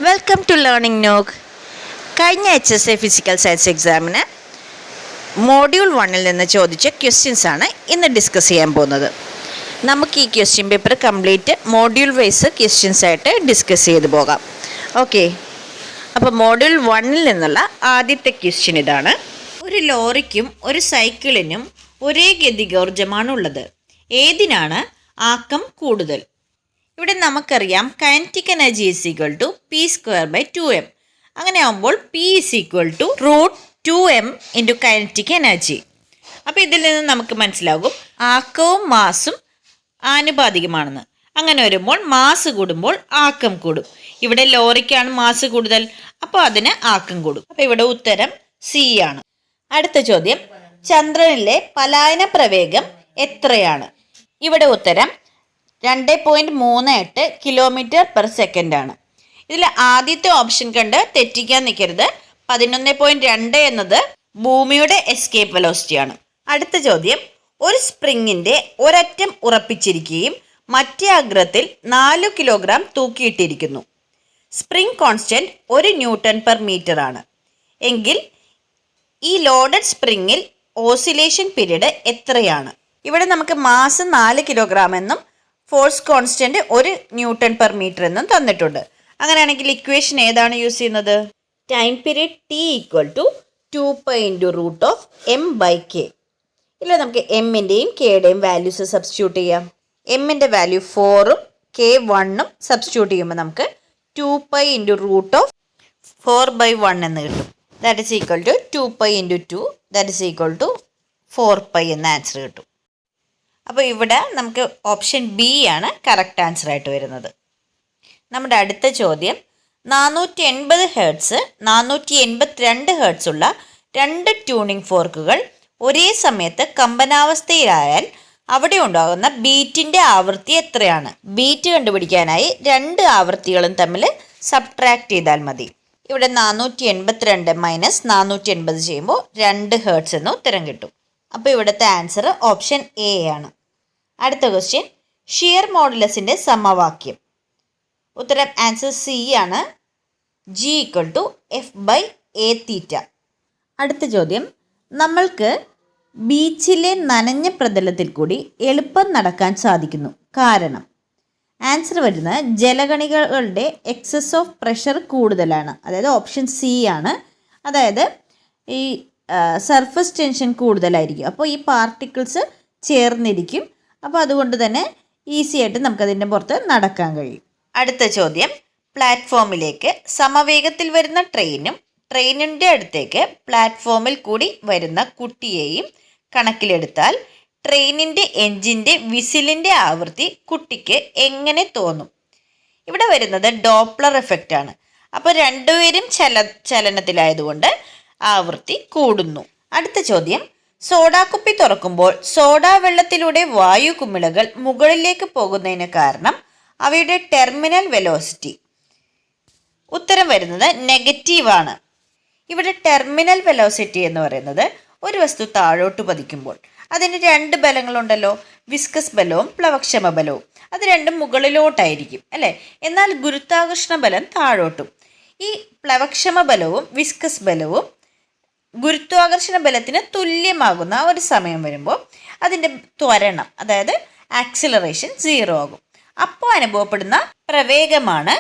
Welcome to learning നോഗ്. കഴിഞ്ഞ HSA physical science എക്സാമിന് module 1-ൽ നിന്ന് ചോദിച്ച ക്വസ്റ്റ്യൻസാണ് ഇന്ന് ഡിസ്കസ് ചെയ്യാൻ പോകുന്നത്. നമുക്ക് ഈ question paper complete module wise questions ആയിട്ട് ഡിസ്കസ് ചെയ്ത് പോകാം. ഓക്കെ, അപ്പോൾ മോഡ്യൂൾ 1-ൽ നിന്നുള്ള ആദ്യത്തെ ക്വസ്റ്റ്യൻ ഇതാണ്. ഒരു ലോറിക്കും ഒരു സൈക്കിളിനും ഒരേ ഗതികോർജ്ജമാണുള്ളത്. ഏതിനാണ് ആക്കം കൂടുതൽ? ഇവിടെ നമുക്കറിയാം kinetic energy is equal to P²/2m. അങ്ങനെ ആകുമ്പോൾ P is equal to √2m into kinetic energy. അപ്പോൾ ഇതിൽ നിന്ന് നമുക്ക് മനസ്സിലാകും ആക്കവും മാസും ആനുപാതികമാണെന്ന്. അങ്ങനെ വരുമ്പോൾ മാസ് കൂടുമ്പോൾ ആക്കം കൂടും. ഇവിടെ ലോറിക്കാണ് മാസ് കൂടുതൽ, അപ്പോൾ അതിന് ആക്കം കൂടും. അപ്പോൾ ഇവിടെ ഉത്തരം C ആണ്. അടുത്ത ചോദ്യം, ചന്ദ്രനിലെ പലായന പ്രവേഗം എത്രയാണ്? ഇവിടെ ഉത്തരം 2.38 km/s ആണ്. ഇതിൽ ആദ്യത്തെ ഓപ്ഷൻ കണ്ട് തെറ്റിക്കാൻ നിൽക്കരുത്. 11.2 എന്നത് ഭൂമിയുടെ എസ്കേപ്പ് വെലോസിറ്റിയാണ്. അടുത്ത ചോദ്യം, ഒരു സ്പ്രിങ്ങിൻ്റെ ഒരറ്റം ഉറപ്പിച്ചിരിക്കുകയും മറ്റേ അഗ്രത്തിൽ 4 കിലോഗ്രാം തൂക്കിയിട്ടിരിക്കുന്നു. സ്പ്രിംഗ് കോൺസ്റ്റന്റ് 1 Nm/m ആണ്. എങ്കിൽ ഈ ലോഡഡ് സ്പ്രിങ്ങിൽ ഓസിലേഷൻ പീരീഡ് എത്രയാണ്? ഇവിടെ നമുക്ക് മാസ് 4 കിലോഗ്രാം എന്നും ഫോഴ്സ് കോൺസ്റ്റന്റ് 1 Nm/m എന്നും തന്നിട്ടുണ്ട്. അങ്ങനെയാണെങ്കിൽ ഇക്വേഷൻ ഏതാണ് യൂസ് ചെയ്യുന്നത്? Time period T equal to 2π × √m/k. ഇല്ല, നമുക്ക് എമ്മിൻ്റെയും കെയുടെയും വാല്യൂസ് സബ്സ്റ്റിറ്റ്യൂട്ട് ചെയ്യാം. എമ്മിൻ്റെ വാല്യൂ 4ഉം k 1ഉം സബ്സ്റ്റിറ്റ്യൂട്ട് ചെയ്യുമ്പോൾ നമുക്ക് 2π × √4/1 എന്ന് കിട്ടും. That is equal to 2π × 2, that is equal to 4π എന്ന ആൻസർ കിട്ടും. അപ്പോൾ ഇവിടെ നമുക്ക് ഓപ്ഷൻ ബി ആണ് കറക്റ്റ് ആൻസർ ആയിട്ട് വരുന്നത്. നമ്മുടെ അടുത്ത ചോദ്യം, 480 ഹെർട്സ് 482 ഹെർട്സ് ഉള്ള 2 ട്യൂണിംഗ് ഫോർക്കുകൾ ഒരേ സമയത്ത് കമ്പനാവസ്ഥയിലായാൽ അവിടെ ഉണ്ടാകുന്ന ബീറ്റിൻ്റെ ആവൃത്തി എത്രയാണ്? ബീറ്റ് കണ്ടുപിടിക്കാനായി 2 ആവൃത്തികളും തമ്മിൽ സബ്ട്രാക്ട് ചെയ്താൽ മതി. ഇവിടെ 482 മൈനസ് 480 ചെയ്യുമ്പോൾ 2 ഹെർട്സ് എന്ന് ഉത്തരം കിട്ടും. അപ്പോൾ ഇവിടുത്തെ ആൻസർ ഓപ്ഷൻ എ ആണ്. അടുത്ത ക്വസ്റ്റ്യൻ, ഷിയർ മോഡുലസിൻ്റെ സമവാക്യം. ഉത്തരം ആൻസർ സി ആണ്, G = F/A∠θ. അടുത്ത ചോദ്യം, നമ്മൾക്ക് ബീച്ചിലെ നനഞ്ഞ പ്രതലത്തിൽ കൂടി എളുപ്പം നടക്കാൻ സാധിക്കുന്നു. കാരണം? ആൻസർ വരുന്നത് ജലകണികകളുടെ എക്സസ് ഓഫ് പ്രഷർ കൂടുതലാണ്. അതായത് ഓപ്ഷൻ സി ആണ്. അതായത് ഈ സർഫസ് ടെൻഷൻ കൂടുതലായിരിക്കും. അപ്പോൾ ഈ പാർട്ടിക്കിൾസ് ചേർന്നിരിക്കും. അപ്പോൾ അതുകൊണ്ട് തന്നെ ഈസി ആയിട്ട് നമുക്കതിൻ്റെ പുറത്ത് നടക്കാൻ കഴിയും. അടുത്ത ചോദ്യം, പ്ലാറ്റ്ഫോമിലേക്ക് സമവേഗത്തിൽ വരുന്ന ട്രെയിനും ട്രെയിനിൻ്റെ അടുത്തേക്ക് പ്ലാറ്റ്ഫോമിൽ കൂടി വരുന്ന കുട്ടിയെയും കണക്കിലെടുത്താൽ ട്രെയിനിൻ്റെ എൻജിൻ്റെ വിസിലിൻ്റെ ആവൃത്തി കുട്ടിക്ക് എങ്ങനെ തോന്നും? ഇവിടെ വരുന്നത് ഡോപ്ലർ എഫക്റ്റ് ആണ്. അപ്പോൾ രണ്ടുപേരും ചലനത്തിലായതുകൊണ്ട് ആവൃത്തി കൂടുന്നു. അടുത്ത ചോദ്യം, സോഡാക്കുപ്പി തുറക്കുമ്പോൾ സോഡാ വെള്ളത്തിലൂടെ വായു കുമിളകൾ മുകളിലേക്ക് പോകുന്നതിന് കാരണം അവയുടെ ടെർമിനൽ വെലോസിറ്റി. ഉത്തരം വരുന്നത് നെഗറ്റീവാണ്. ഇവിടെ ടെർമിനൽ വെലോസിറ്റി എന്ന് പറയുന്നത് ഒരു വസ്തു താഴോട്ട് പതിക്കുമ്പോൾ അതിന് 2 ബലങ്ങളുണ്ടല്ലോ, വിസ്കസ് ബലവും പ്ലവക്ഷമ ബലവും. അത് രണ്ടും മുകളിലോട്ടായിരിക്കും അല്ലേ? എന്നാൽ ഗുരുത്വാകർഷണ ബലം താഴോട്ടും. ഈ പ്ലവക്ഷമ ബലവും വിസ്കസ് ബലവും ഗുരുത്വാകർഷണ ബലത്തിന് തുല്യമാകുന്ന ഒരു സമയം വരുമ്പോൾ അതിൻ്റെ ത്വരണം, അതായത് ആക്സിലറേഷൻ 0 ആകും. അപ്പോൾ അനുഭവപ്പെടുന്ന പ്രവേഗമാണ്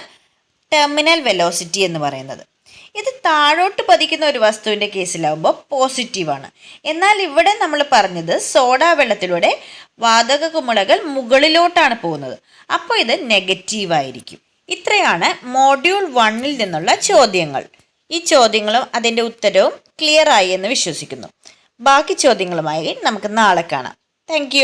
ടെർമിനൽ വെലോസിറ്റി എന്ന് പറയുന്നത്. ഇത് താഴോട്ട് പതിക്കുന്ന ഒരു വസ്തുവിൻ്റെ കേസിലാവുമ്പോൾ പോസിറ്റീവാണ്. എന്നാൽ ഇവിടെ നമ്മൾ പറഞ്ഞത് സോഡാ വെള്ളത്തിലൂടെ വാതക കുമിളകൾ മുകളിലോട്ടാണ് പോകുന്നത്. അപ്പോൾ ഇത് നെഗറ്റീവായിരിക്കും. ഇത്രയാണ് മോഡ്യൂൾ 1-ൽ നിന്നുള്ള ചോദ്യങ്ങൾ. ഈ ചോദ്യങ്ങളും അതിൻ്റെ ഉത്തരവും ക്ലിയർ ആയി എന്ന് വിശ്വസിക്കുന്നു. ബാക്കി ചോദ്യങ്ങളുമായി നമുക്ക് നാളെ കാണാം. താങ്ക്